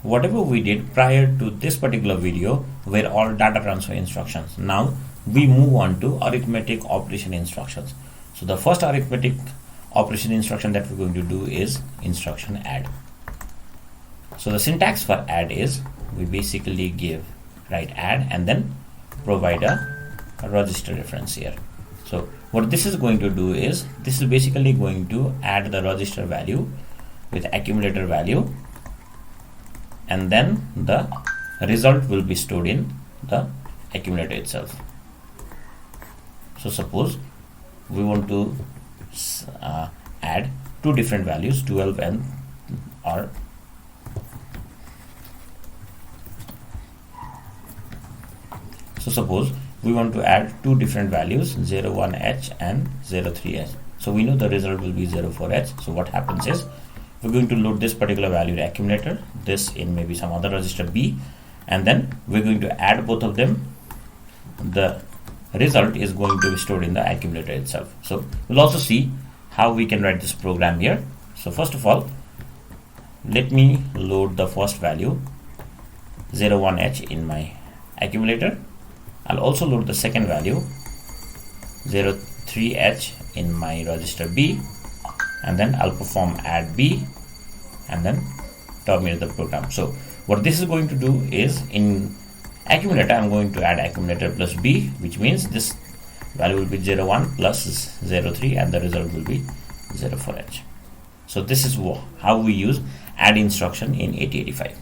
whatever we did prior to this particular video were all data transfer instructions. Now we move on to arithmetic operation instructions. So the first arithmetic operation instruction that we're going to do is instruction add. So the syntax for add is we basically write add and then provide a register reference here. So what this is going to do is this is basically going to add the register value with accumulator value, and then the result will be stored in the accumulator itself. So suppose we want to add two different values, 12 and or so suppose we want to add two different values, 01H and 03H. So we know the result will be 04H. So what happens is we're going to load this particular value to accumulator, this in maybe some other register B, and then we're going to add both of them. The result is going to be stored in the accumulator itself. So we'll also see how we can write this program here. So first of all, let me load the first value 01H in my accumulator. I'll also load the second value 03H in my register B, and then I'll perform add B and then terminate the program. So what this is going to do is in accumulator I'm going to add accumulator plus B, which means this value will be 01 plus 03 and the result will be 04H. So this is how we use add instruction in 8085.